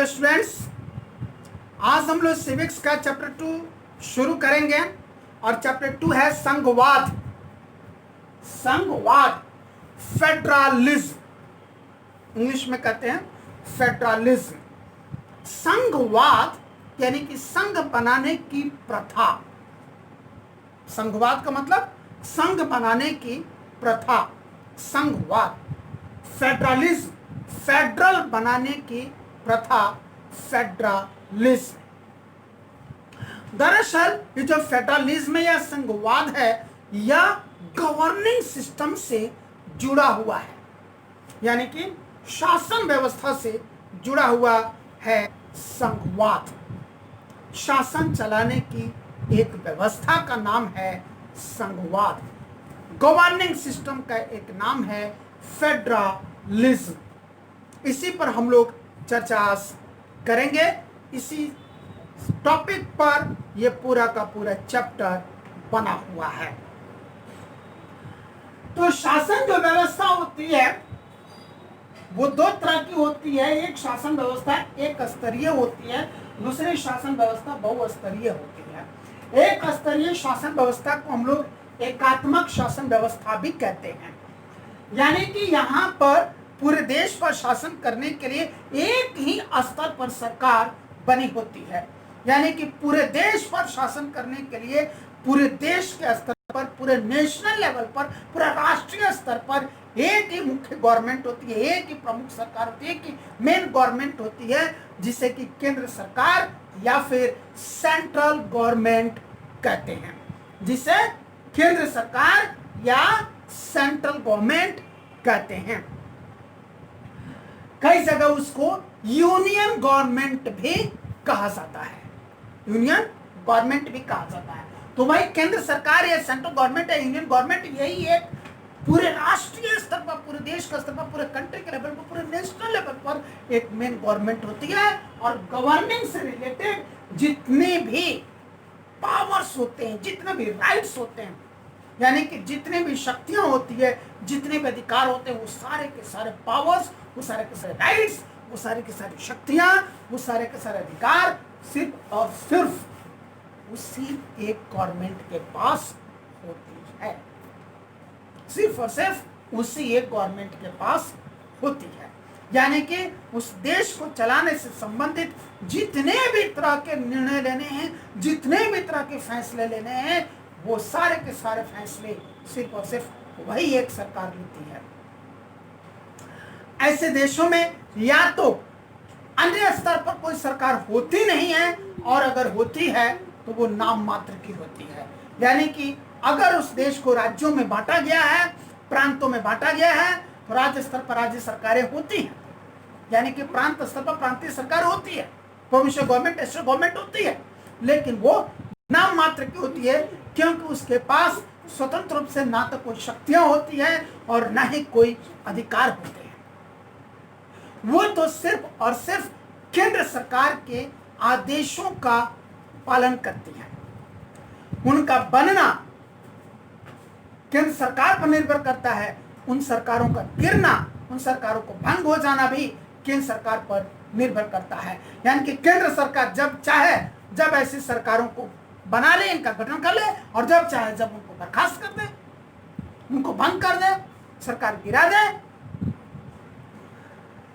Hello students, आज हम लोग सिविक्स का चैप्टर 2 शुरू करेंगे और चैप्टर 2 है संघवाद। संघवाद, फेडरलिज्म, इंग्लिश में कहते हैं फेडरलिज्म। संघवाद यानी कि संघ बनाने की प्रथा। संघवाद का मतलब संघ बनाने की प्रथा, संघवाद। फेडरलिज्म, फेडरल बनाने की प्रथा, फेडरलिज्म। दरअसल ये जो फेडरलिज्म या संघवाद है, यह गवर्निंग सिस्टम से जुड़ा हुआ है, यानी कि शासन व्यवस्था से जुड़ा हुआ है। संघवाद शासन चलाने की एक व्यवस्था का नाम है संघवाद। गवर्निंग सिस्टम का एक नाम है फेडरलिज्म। इसी पर हम लोग चर्चा करेंगे। इसी टॉपिक पर यह पूरा का पूरा चैप्टर बना हुआ है। तो शासन जो व्यवस्था होती है वो दो तरह की होती है। एक शासन व्यवस्था एक स्तरीय होती है, दूसरी शासन व्यवस्था बहुस्तरीय होती है। एक स्तरीय शासन व्यवस्था को हम लोग एकात्मक शासन व्यवस्था भी कहते हैं, यानी कि यहाँ पर पूरे देश पर शासन करने के लिए एक ही स्तर पर सरकार बनी होती है। यानी कि पूरे देश पर शासन करने के लिए पूरे देश के स्तर पर, पूरे नेशनल लेवल पर, पूरा राष्ट्रीय स्तर पर एक ही मुख्य गवर्नमेंट होती है, एक ही प्रमुख सरकार होती है, एक ही मेन गवर्नमेंट होती है, जिसे कि केंद्र सरकार या फिर सेंट्रल गवर्नमेंट कहते हैं, जिसे केंद्र सरकार या सेंट्रल गवर्नमेंट कहते हैं। कई जगह उसको यूनियन गवर्नमेंट भी कहा जाता है, यूनियन गवर्नमेंट भी कहा जाता है। तो भाई केंद्र सरकार या सेंट्रल गवर्नमेंट या यूनियन गवर्नमेंट, यही एक पूरे राष्ट्रीय स्तर पर, पूरे देश का स्तर पर, पूरे कंट्री के लेवल पर, पूरे नेशनल लेवल पर एक मेन गवर्नमेंट होती है। और गवर्निंग से रिलेटेड जितने भी पावर्स होते हैं, जितने भी राइट्स होते हैं, यानी कि जितने भी शक्तियां होती है, जितने भी अधिकार होते हैं, वो सारे के सारे पावर्स, वो सारे के सारे राइट्स, वो सारे की सारी शक्तियां, वो सारे के सारे अधिकार सिर्फ और सिर्फ उसी एक गवर्नमेंट के पास होती है। सिर्फ और सिर्फ उसी एक गवर्नमेंट के पास होती है। यानी कि उस देश को चलाने से संबंधित जितने भी तरह के निर्णय लेने हैं, जितने भी तरह के फैसले लेने हैं, वो सारे के सारे फैसले सिर्फ और सिर्फ वही एक सरकार लेती है। ऐसे देशों में या तो अन्य स्तर पर कोई सरकार होती नहीं है, और अगर होती है तो वो नाम मात्र की होती है। यानी कि अगर उस देश को राज्यों में बांटा गया है, प्रांतों में बांटा गया है, तो राज्य स्तर पर राज्य सरकारें होती हैं, यानी कि प्रांत स्तर पर प्रांतीय सरकार होती है, प्रोविंशियल गवर्नमेंट, स्टेट गवर्नमेंट होती है, लेकिन वो नाम मात्र की होती है, क्योंकि उसके पास स्वतंत्र रूप से ना तो कोई शक्तियां होती है और ना ही कोई अधिकार होते हैं। वो तो सिर्फ और सिर्फ केंद्र सरकार के आदेशों का पालन करती है। उनका बनना केंद्र सरकार पर निर्भर करता है, उन सरकारों का गिरना, उन सरकारों को भंग हो जाना भी केंद्र सरकार पर निर्भर करता है। यानी कि केंद्र सरकार जब चाहे जब ऐसी सरकारों को बना ले, इनका गठन कर ले, और जब चाहे जब उनको बर्खास्त कर दे, उनको भंग कर दे, सरकार गिरा दे।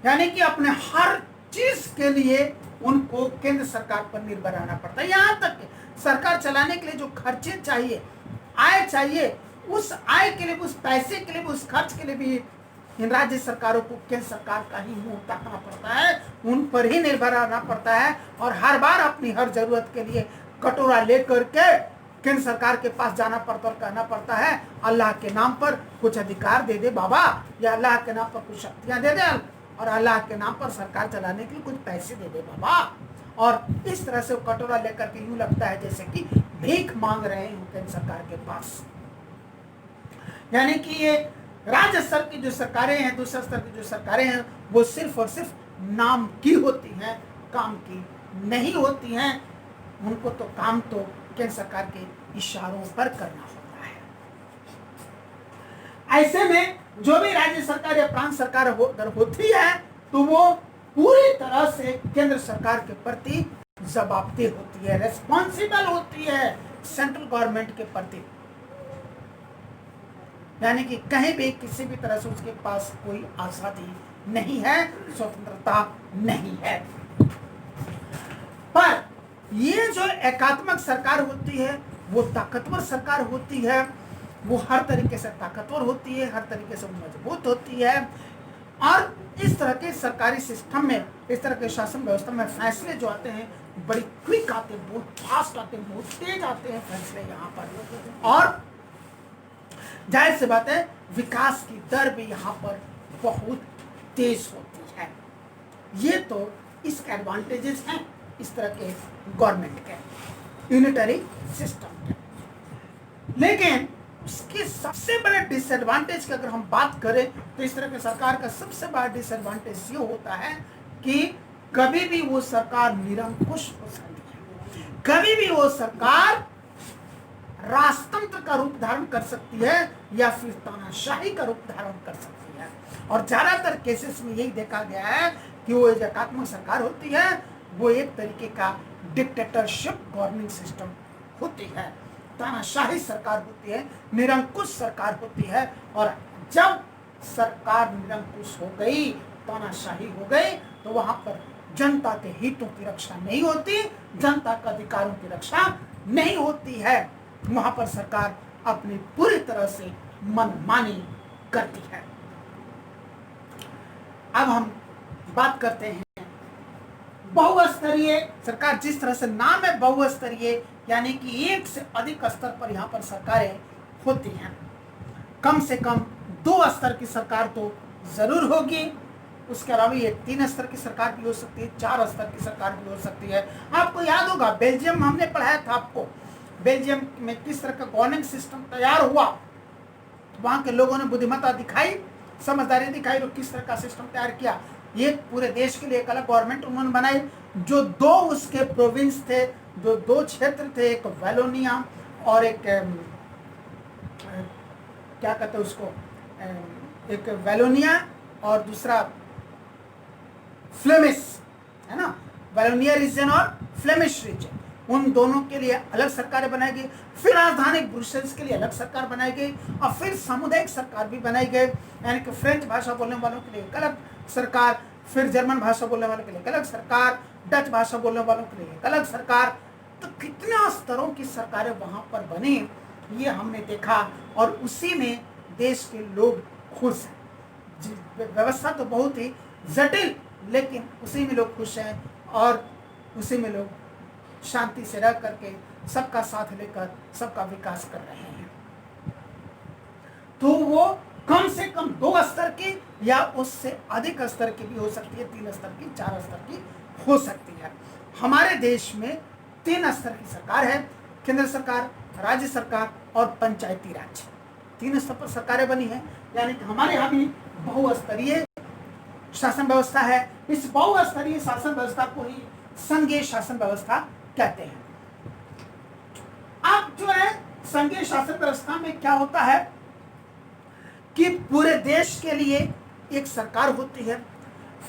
यानी कि अपने हर चीज के लिए उनको केंद्र सरकार पर निर्भर रहना पड़ता है। यहाँ तक कि सरकार चलाने के लिए जो खर्चे चाहिए, आय चाहिए, उस आय के लिए, उस पैसे के लिए, उस खर्च के लिए भी इन राज्य सरकारों को केंद्र सरकार का ही मुंह ताकना पड़ता है, उन पर ही निर्भर रहना पड़ता है। और हर बार अपनी हर जरूरत के लिए कटोरा लेकर के केंद्र सरकार के पास जाना पड़ता और कहना पड़ता है, अल्लाह के नाम पर कुछ अधिकार दे दे बाबा, या अल्लाह के नाम पर कुछ शक्तियां दे दे, और अल्लाह के नाम पर सरकार चलाने के लिए कुछ पैसे दे दे बाबा। और इस तरह से वो कटोरा लेकर के यूं लगता है जैसे कि भीख मांग रहे हैं केंद्र सरकार के पास। यानी कि ये राज्य स्तर की जो सरकारें हैं, दूसरे स्तर की जो सरकारें हैं, वो सिर्फ और सिर्फ नाम की होती हैं, काम की नहीं होती हैं। उनको तो काम तो केंद्र सरकार के इशारों पर करना होता है। ऐसे में जो भी राज्य सरकार या प्रांत सरकार होती है, तो वो पूरी तरह से केंद्र सरकार के प्रति जवाबदेह होती है, रेस्पॉन्सिबल होती है सेंट्रल गवर्नमेंट के प्रति। यानी कि कहीं भी किसी भी तरह से उसके पास कोई आजादी नहीं है, स्वतंत्रता नहीं है। पर ये जो एकात्मक सरकार होती है वो ताकतवर सरकार होती है, वो हर तरीके से ताकतवर होती है, हर तरीके से मजबूत होती है। और इस तरह के सरकारी सिस्टम में, इस तरह के शासन व्यवस्था में फैसले जो आते हैं बड़ी क्विक आते हैं, बहुत फास्ट आते हैं, बहुत तेज आते हैं फैसले यहाँ पर। और जाहिर सी बात है विकास की दर भी यहाँ पर बहुत तेज होती है। ये तो इसके एडवांटेजेस हैं इस तरह के गवर्नमेंट के, यूनिटरी सिस्टम के। लेकिन उसके सबसे बड़े डिसएडवांटेज की अगर हम बात करें तो इस तरह के सरकार का सबसे बड़ा डिसएडवांटेज ये होता है कि कभी भी वो सरकार निरंकुश हो सकती है, कभी भी वो सरकार राजतंत्र का रूप धारण कर सकती है या फिर तानाशाही का रूप धारण कर सकती है। और ज्यादातर केसेस में यही देखा गया है कि वो एक एकात्मक सरकार होती है, वो एक तरीके का डिक्टेटरशिप गवर्निंग सिस्टम होती है, तानाशाही सरकार होती है, निरंकुश सरकार होती है। और जब सरकार निरंकुश हो गई, तानाशाही हो गई, तो वहां पर जनता के हितों की रक्षा नहीं होती, जनता के अधिकारों की रक्षा नहीं होती है। वहां पर सरकार अपनी पूरी तरह से मनमानी करती है। अब हम बात करते हैं बहुस्तरीय सरकार। जिस तरह से नाम है बहुस्तरीय, यानी कि एक से अधिक स्तर पर यहाँ पर सरकारें होती हैं। कम से कम 2 स्तर की सरकार तो जरूर होगी, उसके अलावा ये 3 स्तर की सरकार भी हो सकती है, 4 स्तर की सरकार भी हो सकती है। आपको याद होगा बेल्जियम हमने पढ़ाया था आपको, बेल्जियम में किस तरह का गवर्निंग सिस्टम तैयार हुआ, वहां के लोगों ने बुद्धिमत्ता दिखाई, समझदारी दिखाई और किस तरह का सिस्टम तैयार किया। ये पूरे देश के लिए एक अलग गवर्नमेंट उन्होंने बनाई। जो 2 उसके प्रोविंस थे, जो 2 क्षेत्र थे, एक वैलोनिया और एक क्या कहते हैं उसको, एक वैलोनिया और दूसरा फ्लेमिश, है ना, वैलोनिया रीजन और फ्लेमिश रीजन, उन दोनों के लिए अलग सरकारें बनाई गई। फिर राजधानी ब्रुसेल्स के लिए अलग सरकार बनाई गई और फिर सामुदायिक सरकार भी बनाई गई, यानी कि फ्रेंच भाषा बोलने वालों के लिए एक अलग सरकार, फिर जर्मन भाषा बोलने वालों के लिए एक अलग सरकार, डच भाषा बोलने वालों के लिए एक अलग सरकार। तो कितना स्तरों की सरकारें वहां पर बनी ये हमने देखा, और उसी में देश के लोग खुश हैं। व्यवस्था तो बहुत ही जटिल, लेकिन उसी में लोग खुश हैं और उसी में लोग शांति से रह करके सबका साथ लेकर सबका विकास कर रहे हैं। तो वो कम से कम 2 स्तर की या उससे अधिक स्तर की भी हो सकती है, 3 स्तर की, 4 स्तर की हो सकती है। हमारे देश में 3 स्तर की सरकार है, केंद्र सरकार, राज्य सरकार और पंचायती राज। 3 स्तर पर सरकारें बनी हैं, यानी कि हमारे यहाँ भी बहुस्तरीय शासन व्यवस्था है। इस बहुस्तरीय शासन व्यवस्था को ही संघीय शासन व्यवस्था कहते हैं। अब जो है संघीय शासन व्यवस्था में क्या होता है कि पूरे देश के लिए एक सरकार होती है,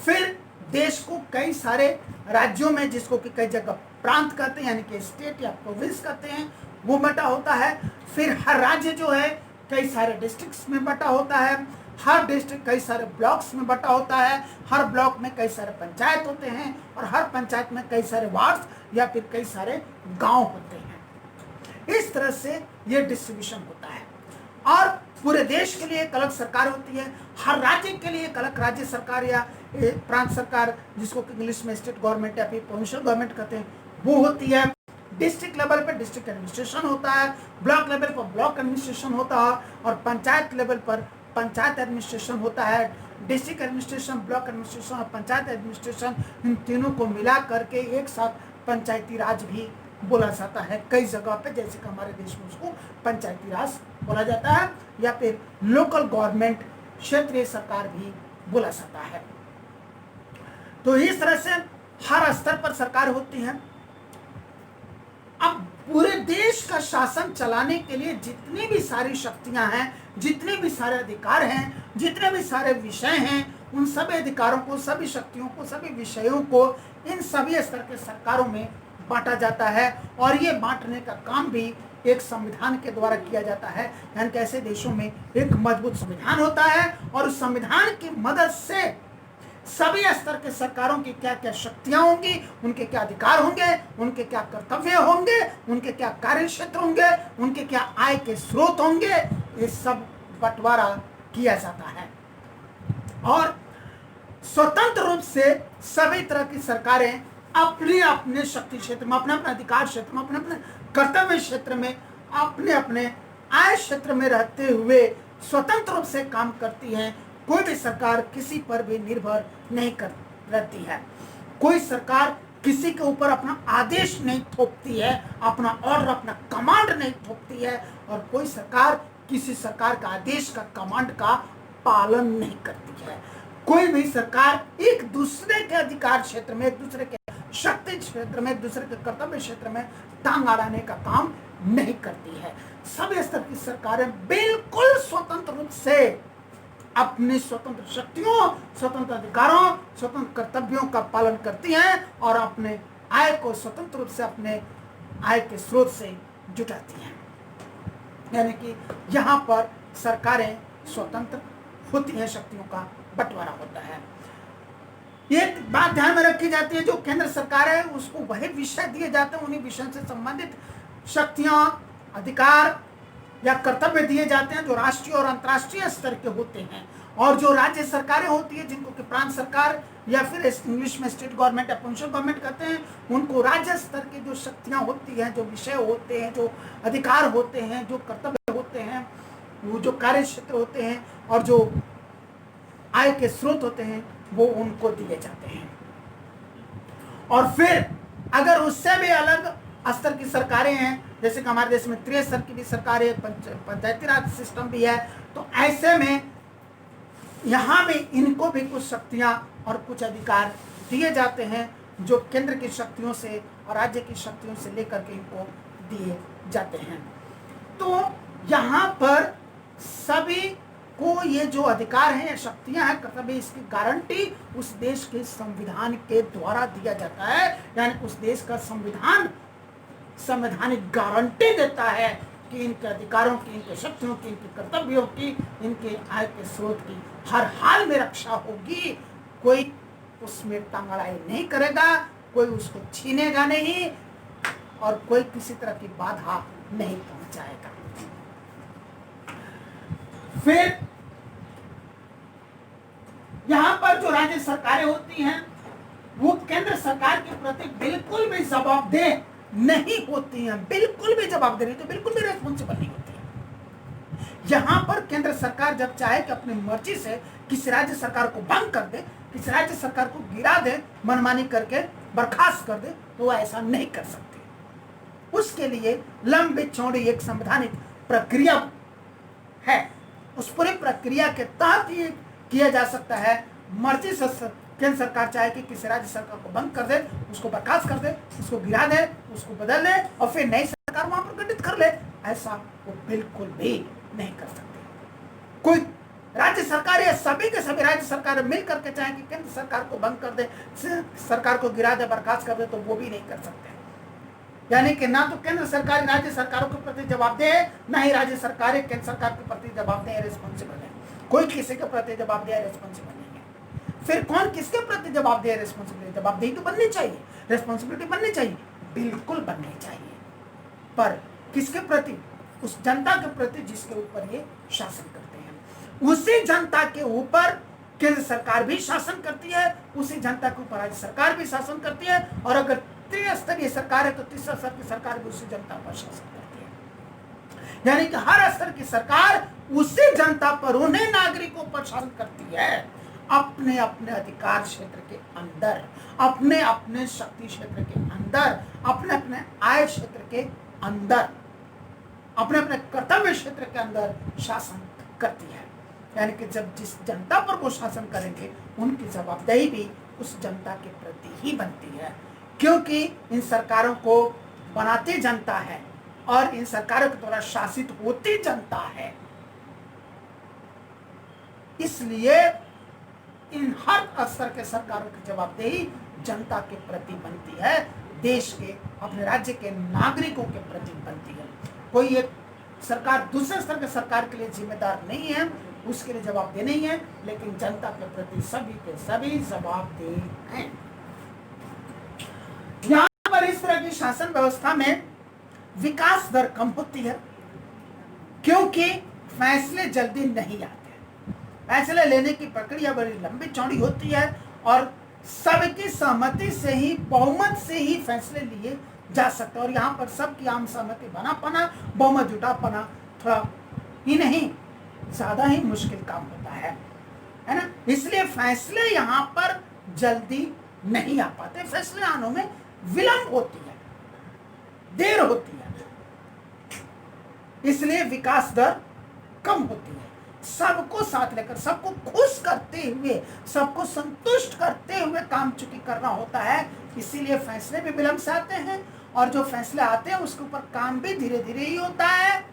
फिर देश को कई सारे राज्यों में, जिसको कि कई जगह प्रांत कहते हैं, यानी कि स्टेट या प्रोविंस कहते हैं, वो बटा होता है। फिर हर राज्य जो है कई सारे डिस्ट्रिक्ट्स में बटा होता है, हर डिस्ट्रिक्ट कई सारे ब्लॉक्स में बटा होता है, हर ब्लॉक में कई सारे पंचायत होते हैं और हर पंचायत में कई सारे वार्ड्स या फिर कई सारे गांव होते हैं। इस तरह से ये डिस्ट्रीब्यूशन होता है और पूरे देश के लिए एक अलग सरकार होती है, हर राज्य के लिए एक अलग राज्य सरकार या प्रांत सरकार, जिसको इंग्लिश में स्टेट गवर्नमेंट या फिर प्रोविंशियल गवर्नमेंट कहते हैं, वो होती है। डिस्ट्रिक्ट लेवल पर डिस्ट्रिक्ट एडमिनिस्ट्रेशन होता है, ब्लॉक लेवल पर ब्लॉक एडमिनिस्ट्रेशन होता है और पंचायत लेवल पर पंचायत एडमिनिस्ट्रेशन होता है। डिस्ट्रिक्ट एडमिनिस्ट्रेशन, ब्लॉक एडमिनिस्ट्रेशन और पंचायत एडमिनिस्ट्रेशन, इन तीनों को मिला करके एक साथ पंचायती राज भी बोला जाता है कई जगह पे, जैसे कि हमारे देश में उसको पंचायती राज बोला जाता है या फिर लोकल गवर्नमेंट, क्षेत्रीय सरकार भी बोला जाता है। तो इस तरह से हर स्तर पर सरकार होती है। अब पूरे देश का शासन चलाने के लिए जितनी भी सारी शक्तियां हैं, जितने भी सारे अधिकार हैं, जितने भी सारे विषय हैं, उन सभी अधिकारों को, सभी शक्तियों को, सभी विषयों को इन सभी स्तर के सरकारों में बांटा जाता है। और ये बांटने का काम भी एक संविधान के द्वारा किया जाता है। यानी कि ऐसे देशों में एक मजबूत संविधान होता है और उस संविधान की मदद से सभी स्तर के सरकारों की क्या क्या शक्तियां होंगी, उनके क्या अधिकार होंगे, उनके क्या कर्तव्य होंगे, उनके क्या कार्य क्षेत्र होंगे, उनके क्या आय के स्रोत होंगे, ये सब बंटवारा किया जाता है। और स्वतंत्र रूप से सभी तरह की सरकारें अपने अपने शक्ति क्षेत्र में, अपने अपने अधिकार क्षेत्र में, अपने अपने कर्तव्य क्षेत्र में, अपने अपने आय क्षेत्र में रहते हुए स्वतंत्र रूप से काम करती हैं। कोई भी सरकार किसी पर भी निर्भर नहीं कर रहती है। कोई सरकार किसी के ऊपर अपना आदेश नहीं थोपती है, अपना ऑर्डर, अपना कमांड नहीं थोपती है। और कोई सरकार किसी सरकार का आदेश का, कमांड का पालन नहीं करती है। कोई भी सरकार एक दूसरे के अधिकार क्षेत्र में, एक दूसरे के शक्ति क्षेत्र में, एक दूसरे के कर्तव्य क्षेत्र में टांग अड़ाने का काम नहीं करती है। सभी स्तर की सरकारें बिल्कुल स्वतंत्र रूप से अपनी स्वतंत्र शक्तियों, स्वतंत्र अधिकारों, स्वतंत्र कर्तव्यों का पालन करती हैं और अपने आय को स्वतंत्र रूप से अपने आय के स्रोत से जुटाती हैं। यानी कि यहाँ पर सरकारें स्वतंत्र होती हैं, शक्तियों का बंटवारा होता है। एक बात ध्यान में रखी जाती है, जो केंद्र सरकार है उसको वही विषय दिए जाते हैं, उन्हीं विषयों से संबंधित शक्तियां, अधिकार या कर्तव्य दिए जाते हैं जो राष्ट्रीय और अंतर्राष्ट्रीय स्तर के होते हैं। और जो राज्य सरकारें होती है, जिनको कि प्रांत सरकार या फिर इंग्लिश में स्टेट गवर्नमेंट या प्रोविंशियल गवर्नमेंट कहते हैं, उनको राज्य स्तर की जो शक्तियां होती हैं, जो विषय होते हैं, जो अधिकार होते हैं, जो कर्तव्य होते हैं, वो जो कार्य क्षेत्र होते हैं और जो आय के स्रोत होते हैं, वो उनको दिए जाते हैं। और फिर अगर उससे भी अलग स्तर की सरकारें हैं, जैसे कि हमारे देश में त्रिस्तरीय स्तर की भी सरकार है, पंचायती राज सिस्टम भी है, तो ऐसे में यहाँ भी इनको भी कुछ शक्तियाँ और कुछ अधिकार दिए जाते हैं, जो केंद्र की शक्तियों से और राज्य की शक्तियों से लेकर के इनको दिए जाते हैं। तो यहाँ पर सभी को ये जो अधिकार हैं, शक्तियां हैं, कर्तव्य, इसकी गारंटी उस देश के संविधान के द्वारा दिया जाता है। यानी उस देश का संविधान संवैधानिक गारंटी देता है कि इनके अधिकारों की, इनके शक्तियों की, इनके कर्तव्यों की, इनके आय के स्रोत की हर हाल में रक्षा होगी। कोई उसमें टांगड़ाई नहीं करेगा, कोई उसको छीनेगा नहीं और कोई किसी तरह की बाधा नहीं पहुंचाएगा। फिर यहाँ पर जो राज्य सरकारें होती हैं वो केंद्र सरकार के प्रति बिल्कुल भी जवाबदेह नहीं होती हैं, बिल्कुल भी जवाबदेह नहीं, तो बिल्कुल भी रेस्पॉन्सिबल नहीं होती है। यहाँ पर केंद्र सरकार जब चाहे कि अपनी मर्जी से किसी राज्य सरकार को भंग कर दे, किसी राज्य सरकार को गिरा दे, मनमानी करके बर्खास्त कर दे, तो वह ऐसा नहीं कर सकती। उसके लिए लंबी चौड़ी एक संवैधानिक प्रक्रिया है। उस पूरी प्रक्रिया के तहत ये किया जा सकता है। मर्जी से केंद्र सरकार चाहे कि किसी राज्य सरकार को बंद कर दे, उसको बर्खास्त कर दे, उसको गिरा दे, उसको बदल दे और फिर नई सरकार वहां पर गठित कर ले, ऐसा वो बिल्कुल भी नहीं कर सकते। कोई राज्य सरकार या सभी के सभी राज्य सरकार मिल करके चाहे कि केंद्र सरकार को बंद कर दे, सरकार को गिरा दे, बर्खास्त कर दे, तो वो भी नहीं कर सकते। यानी कि ना तो केंद्र सरकार राज्य सरकारों के प्रति जवाबदेह है, ना ही राज्य सरकारें केंद्र सरकार के प्रति जवाबदेह है, रिस्पॉन्सिबल है। कोई किसी के प्रति जवाबदेह है, रिस्पॉन्सिबल नहीं है। फिर कौन किसके प्रति जवाबदेह है, रिस्पॉन्सिबिलिटी? जवाबदेही तो बननी चाहिए, रिस्पॉन्सिबिलिटी बननी चाहिए, बिल्कुल बननी चाहिए। पर किसके प्रति? उस जनता के प्रति जिसके ऊपर ये शासन करते हैं। उसी जनता के ऊपर केंद्र सरकार भी शासन करती है, उसी जनता के ऊपर राज्य सरकार भी शासन करती है। और अगर त्रिस्तरीय सरकार है तो तीसरा स्तर की सरकार भी उसी जनता पर शासन करती है। यानी कि हर स्तर की सरकार उसी जनता पर, उन्हें नागरिकों पर शासन करती है, अपने अपने अधिकार क्षेत्र के अंदर, अपने अपने शक्ति क्षेत्र के अंदर, अपने अपने आय क्षेत्र के अंदर, अपने अपने कर्तव्य क्षेत्र के अंदर शासन करती है। यानी कि जब जिस जनता पर वो शासन करेंगे, उनकी जवाबदेही भी उस जनता के प्रति ही बनती है, क्योंकि इन सरकारों को बनाती जनता है और इन सरकारों के द्वारा शासित होती जनता है। इसलिए इन हर स्तर के सरकारों की जवाबदेही जनता के प्रति बनती है, देश के, अपने राज्य के नागरिकों के प्रति बनती है। कोई एक सरकार दूसरे स्तर के सरकार के लिए जिम्मेदार नहीं है, उसके लिए जवाबदेह नहीं है, लेकिन जनता के प्रति सभी के सभी जवाबदेह हैं। यहाँ पर इस तरह की शासन व्यवस्था में विकास दर कम होती है, क्योंकि फैसले जल्दी नहीं आते। फैसले लेने की प्रक्रिया बड़ी लंबी चौड़ी होती है और सबकी सहमति से ही, बहुमत से ही फैसले लिए जा सकते हैं। और यहाँ पर सबकी आम सहमति बना पाना, बहुमत जुटा पाना थोड़ा ही नहीं, ज्यादा ही मुश्किल काम होता है ना। इसलिए फैसले यहाँ पर जल्दी नहीं आ पाते, फैसले आने में विलंब होती है, देर होती है, इसलिए विकास दर कम होती है। सबको साथ लेकर, सबको खुश करते हुए, सबको संतुष्ट करते हुए काम चुकी करना होता है, इसीलिए फैसले भी विलंब से आते हैं और जो फैसले आते हैं उसके ऊपर काम भी धीरे धीरे ही होता है,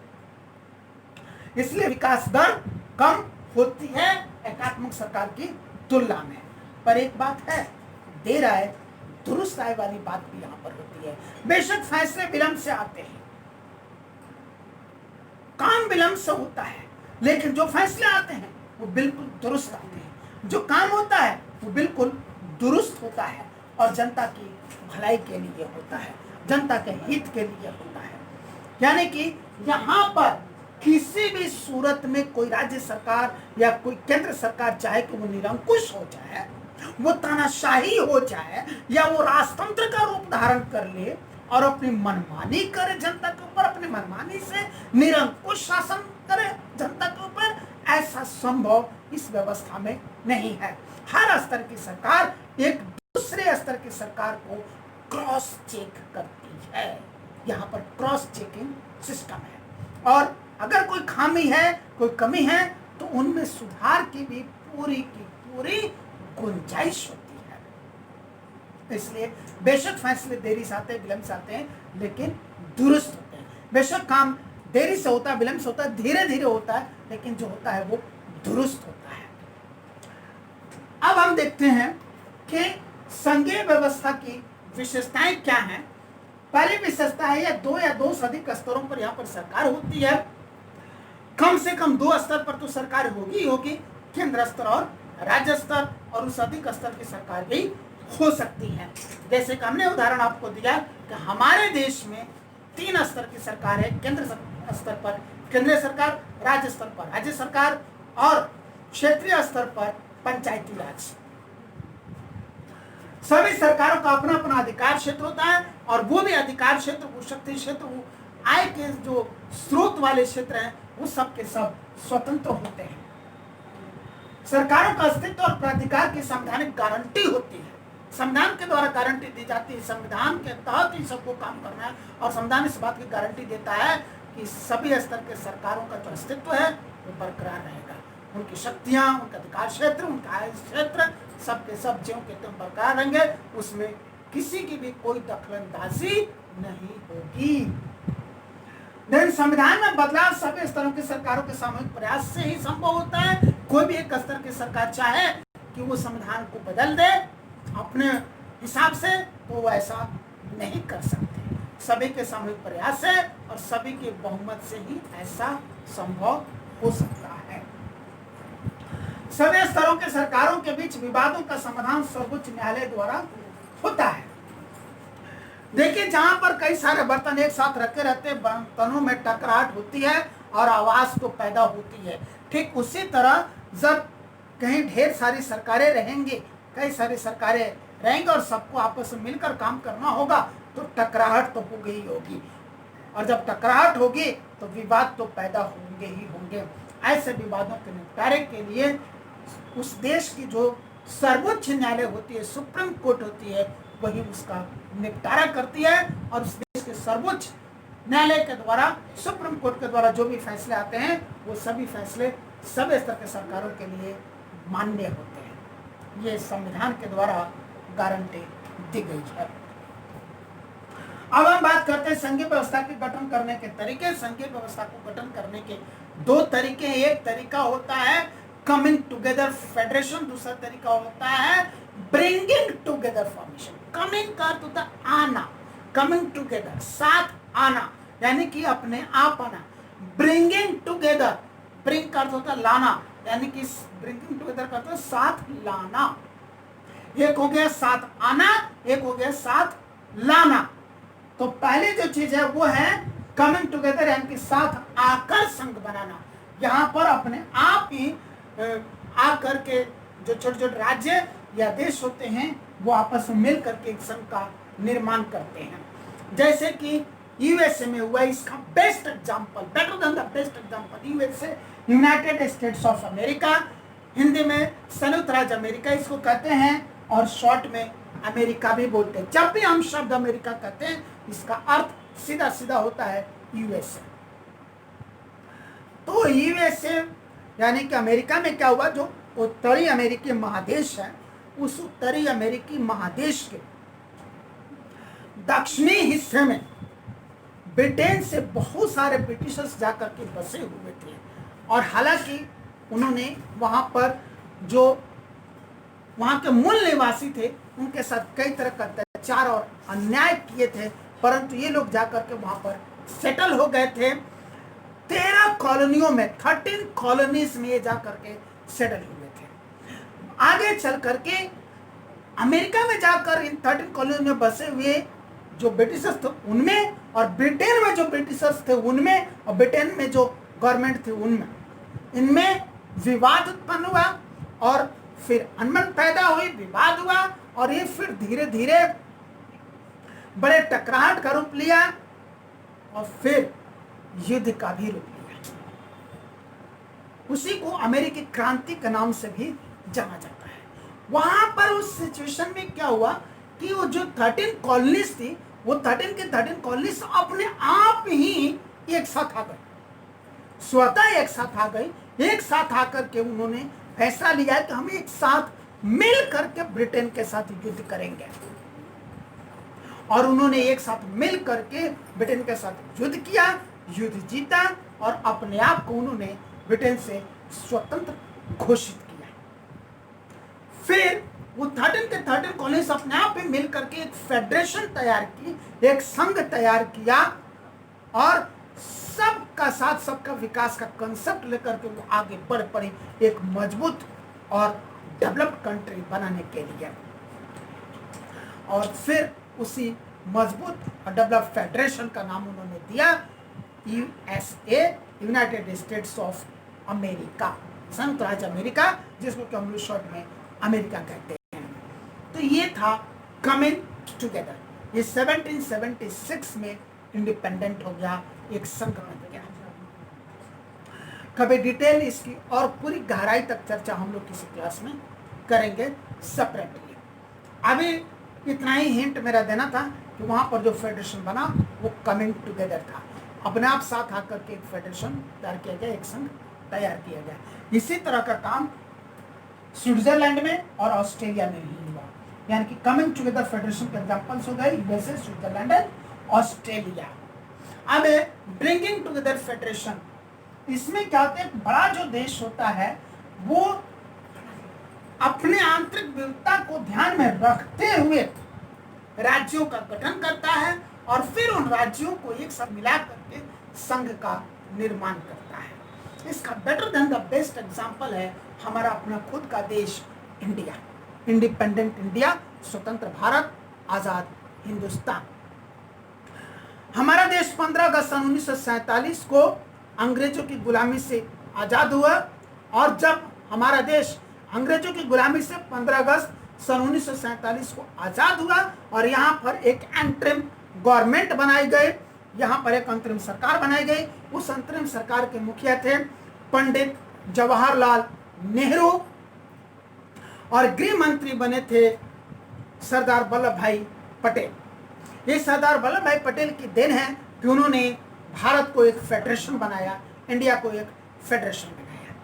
इसलिए विकास दर कम होती है एकात्मक सरकार की तुलना में। पर एक बात है, देर आए दुरुस्त आए वाली बात भी यहां पर होती है। बेशक फैसले विलंब से आते हैं, काम विलंब से होता है, लेकिन जो फैसले आते हैं वो बिल्कुल दुरुस्त आते हैं, जो काम होता है वो बिल्कुल दुरुस्त होता है और जनता की भलाई के लिए होता है, जनता के हित के लिए होता है। यानी कि यहाँ पर किसी भी सूरत में कोई राज्य सरकार या कोई केंद्र सरकार चाहे कि वो निरंकुश हो जाए, वो तानाशाही हो जाए, या वो राजतंत्र का रूप धारण कर ले और अपनी मनमानी करे जनता के ऊपर, अपनी मनमानी से निरंकुश शासन करे जनता के ऊपर, ऐसा संभव इस व्यवस्था में नहीं है। हर स्तर की सरकार एक दूसरे स्तर की सरकार को क्रॉस चेक करती है, यहाँ पर क्रॉस चेकिंग सिस्टम है, और अगर कोई खामी है, कोई कमी है, तो उनमें सुधार की भी पूरी की पूरी गुंजाइश होती है। इसलिए बेशक फैसले देरी से आते हैं, विलंब से आते हैं, लेकिन दुरुस्त होते हैं। बेशक काम देरी से होता है, विलंब से होता है, धीरे धीरे होता है, लेकिन जो होता है वो दुरुस्त होता है। अब हम देखते हैं कि संघीय व्यवस्था की विशेषताएं क्या हैं। पहली विशेषता है, या दो से अधिक स्तरों पर यहाँ पर सरकार होती है। कम से कम दो स्तर पर तो सरकार होगी ही होगी, केंद्र स्तर और राज्य स्तर, और उस अधिक स्तर की सरकार भी हो सकती है। जैसे कि हमने उदाहरण आपको दिया कि हमारे देश में 3 स्तर की सरकार है, केंद्र स्तर पर केंद्रीय सरकार, राज्य स्तर पर राज्य सरकार, और क्षेत्रीय स्तर पर पंचायती राज। सभी सरकारों का अपना अपना अधिकार क्षेत्र होता है, और वो भी अधिकार क्षेत्र, वो शक्ति क्षेत्र, वो आय के जो स्रोत वाले क्षेत्र हैं, वो सब के सब स्वतंत्र होते हैं। सरकारों का अस्तित्व और प्राधिकार की संवैधानिक गारंटी होती है, संविधान के द्वारा गारंटी दी जाती है, संविधान के तहत ही सबको काम करना है, और संविधान इस बात की गारंटी देता है कि सभी स्तर के सरकारों का जो अस्तित्व है वो बरकरार रहेगा, उनकी शक्तियां, उनका अधिकार क्षेत्र, उनका आय क्षेत्र, सबके सब ज्यों के त्यों बरकरार रहेंगे, उसमें किसी की भी कोई दखलंदाजी नहीं होगी। लेकिन संविधान में बदलाव सभी स्तरों की सरकारों के सामूहिक प्रयास से ही संभव होता है। कोई भी एक स्तर की सरकार चाहे कि वो संविधान को बदल दे अपने हिसाब से, तो वो ऐसा नहीं कर सकते। सभी के सामूहिक प्रयास है और सभी के बहुमत से ही ऐसा संभव हो सकता है। सभी स्तरों के सरकारों के बीच विवादों का समाधान सर्वोच्च न्यायालय द्वारा होता है। देखिए, जहां पर कई सारे बर्तन एक साथ रखे रहते हैं, बर्तनों में टकराहट होती है और आवाज तो पैदा होती है। ठीक उसी तरह जब कहीं ढेर सारी सरकारें रहेंगी, कई सारी सरकारें रहेंगे और सबको आपस में मिलकर काम करना होगा, तो टकराहट तो हो गई होगी, और जब टकराहट होगी तो विवाद तो पैदा होंगे ही होंगे। ऐसे विवादों के निपटारे के लिए उस देश की जो सर्वोच्च न्यायालय होती है, सुप्रीम कोर्ट होती है, वही उसका निपटारा करती है, और उस देश के सर्वोच्च न्यायालय के द्वारा, सुप्रीम कोर्ट के द्वारा जो भी फैसले आते हैं, वो सभी फैसले सभी स्तर के सरकारों के लिए मान्य होते हैं। ये संविधान के द्वारा गारंटी दी गई है। अब हम बात करते हैं संघीय व्यवस्था के गठन करने के तरीके। संघीय व्यवस्था को गठन करने के 2 तरीके हैं। एक तरीका होता है कमिंग टुगेदर फेडरेशन, दूसरा तरीका होता है ब्रिंगिंग टुगेदर फॉर्मेशन। कमिंग का अर्थ होता है आना, कमिंग टुगेदर साथ आना, यानी कि अपने आप आना। ब्रिंगिंग टुगेदर, ब्रिंग का अर्थ होता है लाना, यानी कि ब्रिंगिंग टुगेदर का अर्थ है साथ लाना। एक हो गया साथ आना, एक हो गया साथ लाना। तो पहले जो चीज है वो है कमिंग टुगेदर, यानी कि साथ आकर संघ बनाना। यहाँ पर अपने आप ही आकर के जो छोटे छोटे राज्य या देश होते हैं वो आपस में मिल करके एक संघ का निर्माण करते हैं। जैसे कि यूएसए में हुआ, इसका best example, better than the best example USA, United states of America, Hindi में संयुक्त राज्य अमेरिका इसको कहते हैं, और शॉर्ट में अमेरिका भी बोलते हैं। जब भी हम शब्द अमेरिका कहते हैं इसका अर्थ सीधा सीधा होता है यूएसए। तो यूएसए यानी कि अमेरिका में क्या हुआ, जो उत्तरी अमेरिकी महादेश है, उस उत्तरी अमेरिकी महादेश के दक्षिणी हिस्से में ब्रिटेन से बहुत सारे ब्रिटिशर्स जाकर के बसे हुए थे, और हालांकि उन्होंने वहां पर जो वहां के मूल निवासी थे उनके साथ कई तरह का अत्याचार और अन्याय किए थे, परंतु ये लोग जाकर के वहां पर सेटल हो गए थे। 13 कॉलोनियों में, 13 कॉलोनीज में ये जाकर के सेटल हुए थे। आगे चल करके अमेरिका में जाकर इन 13 कॉलोनी में बसे हुए जो ब्रिटिशर्स थे उनमें, और ब्रिटेन में जो ब्रिटिशर्स थे उनमें, और ब्रिटेन में जो गवर्नमेंट थे उनमें, इनमें विवाद उत्पन्न हुआ, और फिर अनबन पैदा हुई, विवाद हुआ, और ये फिर धीरे धीरे बड़े टकराहट का रूप लिया, और फिर युद्ध का भी रूप लिया। उसी को अमेरिकी क्रांति के नाम से भी जाना जाता है। वहां पर उस सिचुएशन में क्या हुआ कि वो जो 13 कॉलोनीज थी, वो 13 के 13 कॉलोनीज अपने आप ही एक साथ आ गए, स्वतः एक साथ आ गई। एक साथ आकर के उन्होंने फैसला लिया कि हम एक साथ मिल करके ब्रिटेन के साथ युद्ध करेंगे, और उन्होंने एक साथ मिल करके ब्रिटेन के साथ युद्ध किया, युद्ध जीता, और अपने आप को उन्होंने ब्रिटेन से स्वतंत्र घोषित किया। फिर वो 13 के 13 कॉलोनीज अपने आप में मिल करके एक फेडरेशन तैयार की, एक संघ तैयार किया, और सबका साथ सबका विकास का कंसेप्ट लेकर के वो आगे बढ़ पड़ी एक मजबूत और डेवलप्ड कंट्री बनाने के लिए। और फिर उसी मजबूत और डेवलप्ड फेडरेशन का नाम उन्होंने दिया USA, United states of America, संयुक्त राज्य अमेरिका, जिसको कि हम लोग शॉर्ट में अमेरिका कहते हैं। तो ये था कमिंग टुगेदर। ये 1776 में इंडिपेंडेंट हो गया, एक संघ बन गया। कभी डिटेल इसकी और पूरी गहराई तक चर्चा हम लोग किसी क्लास में करेंगे सेपरेटली। अभी इतना ही हिंट मेरा देना था कि वहां पर जो फेडरेशन बना वो कमिंग टुगेदर था, अपने आप साथ आकर के एक फेडरेशन तैयार किया गया, एक संघ तैयार किया गया। इसी तरह का काम स्विट्जरलैंड में और ऑस्ट्रेलिया में भी हुआ, यानी कि कमिंग टुगेदर फेडरेशन के एग्जांपल्स हो गए यूएसए, स्विट्जरलैंड एंड ऑस्ट्रेलिया। अब ब्रिंगिंग टुगेदर फेडरेशन, इसमें क्या होता है, बड़ा जो देश होता है वो अपने आंतरिक विविधता को ध्यान में रखते हुए राज्यों का गठन करता है, और फिर उन राज्यों को एक साथ मिला करके संघ का निर्माण करता है। इसका better than the best example है हमारा अपना खुद का देश इंडिया, इंडिपेंडेंट इंडिया, स्वतंत्र भारत, आजाद हिंदुस्तान। हमारा देश 15 अगस्त 1947 को अंग्रेजों की गुलामी से आजाद हुआ, और जब हमारा देश अंग्रेजों की गुलामी से 15 अगस्त सन 1947 को आजाद हुआ, और यहाँ पर एक अंतरिम गवर्नमेंट बनाई गई, यहाँ पर एक अंतरिम सरकार बनाई गई। उस अंतरिम सरकार के मुखिया थे पंडित जवाहरलाल नेहरू, और गृह मंत्री बने थे सरदार वल्लभ भाई पटेल। ये सरदार वल्लभ भाई पटेल की देन है कि उन्होंने भारत को एक फेडरेशन बनाया, इंडिया को एक फेडरेशन बनाया।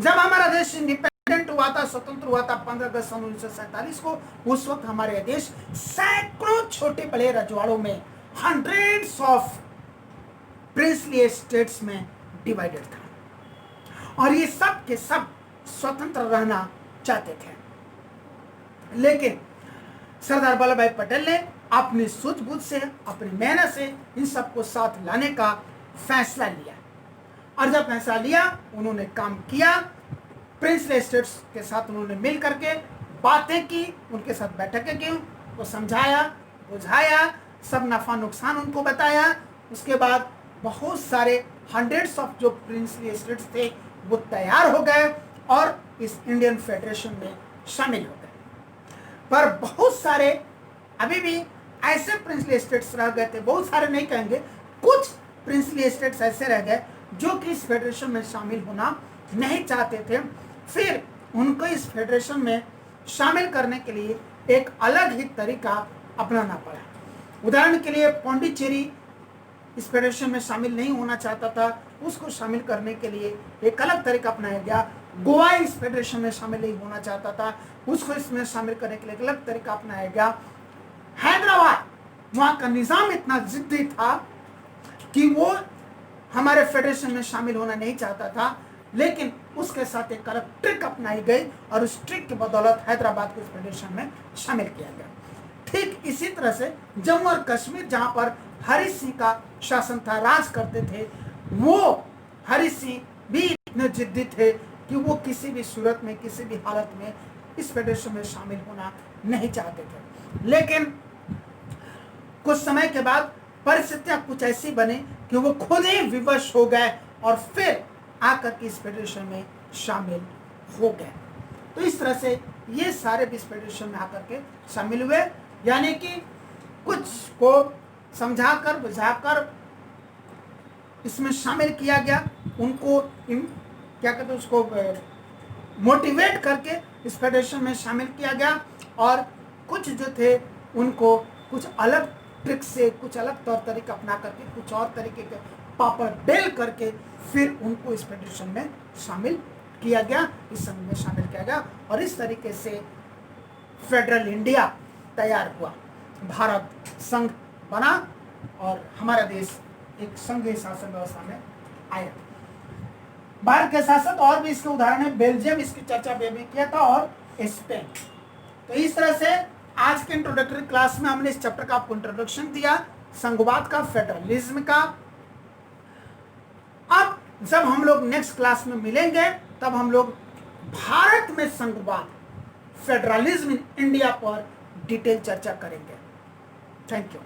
जब हमारा देश इंडिपेंडेंट हुआ था, स्वतंत्र हुआ था 15 अगस्त 1947 को, उस वक्त हमारे देश सैकड़ों छोटे बड़े रजवाड़ों में, हंड्रेड्स ऑफ प्रिंसली स्टेट्स में डिवाइडेड था, और ये सब के सब स्वतंत्र रहना चाहते थे। लेकिन सरदार वल्लभ भाई पटेल ने अपनी सूझबूझ से, अपनी मेहनत से इन सबको साथ लाने का फैसला लिया। और जब फैसला लिया, उन्होंने काम किया। प्रिंसली स्टेट्स के साथ उन्होंने मिल करके बातें की, उनके साथ बैठकें की, उनको समझाया, बुझाया, सब नफा नुकसान उनको बताया। उसके बाद बहुत सारे हंड्रेड्स ऑफ जो प्रिंसली स्टेट्स थे वो तैयार हो गए और इस इंडियन फेडरेशन में शामिल हो गए। पर बहुत सारे अभी भी ऐसे प्रिंसली स्टेट्स रह गए थे, बहुत सारे नहीं कहेंगे, कुछ प्रिंसली स्टेट्स ऐसे रह गए जो कि इस फेडरेशन में शामिल होना नहीं चाहते थे। फिर उनको इस फेडरेशन में शामिल करने के लिए एक अलग ही तरीका अपनाना पड़ा। उदाहरण के लिए पौंडीचेरी इस फेडरेशन में शामिल नहीं होना चाहता था, उसको शामिल करने के लिए एक अलग तरीका अपनाया गया। गोवा इस फेडरेशन में शामिल नहीं होना चाहता था, उसको इसमें शामिल करने के लिए एक अलग तरीका अपनाया गया। हैदराबाद, वहाँ का निज़ाम इतना जिद्दी था कि वो हमारे फेडरेशन में शामिल होना नहीं चाहता था, लेकिन उसके साथ एक अलग ट्रिक अपनाई गई और उस ट्रिक की बदौलत हैदराबाद को इस फेडरेशन में शामिल किया गया। ठीक इसी तरह से जम्मू और कश्मीर, जहाँ पर हरि सिंह का शासन था, राज करते थे, वो हरि सिंह भी इतने जिद्दी थे कि वो किसी भी सूरत में, किसी भी हालत में इस फेडरेशन में शामिल होना नहीं चाहते थे। लेकिन कुछ समय के बाद परिस्थितियां कुछ ऐसी बनी कि वो खुद ही विवश हो गए और फिर आकर के इस फेडरेशन में शामिल हो गए। तो इस तरह से ये सारे भी इस फेडरेशन में आकर के शामिल हुए, यानी कि कुछ को समझाकर बुझाकर इसमें शामिल किया गया, उनको क्या कहते हैं उसको मोटिवेट करके इस फेडरेशन में शामिल किया गया। और कुछ जो थे उनको कुछ अलग ट्रिक से, कुछ अलग तौर तरीका अपना करके, कुछ और तरीके के पापड़ बेल करके फिर उनको इस फेडरेशन में शामिल किया गया, इस संघ में शामिल किया गया। और इस तरीके से फेडरल इंडिया तैयार हुआ, भारत संघ बना और हमारा देश एक संघीय शासन व्यवस्था में आया। भारत के शासक और भी इसके उदाहरण है, बेल्जियम इसकी चर्चा भी किया था, और स्पेन। तो इस तरह से आज के इंट्रोडक्टरी क्लास में हमने इस चैप्टर का आपको इंट्रोडक्शन दिया, संघवाद का, फेडरलिज्म का। अब जब हम लोग नेक्स्ट क्लास में मिलेंगे तब हम लोग भारत में संघवाद, फेडरलिज्म इन इंडिया पर डिटेल चर्चा करेंगे। Thank you.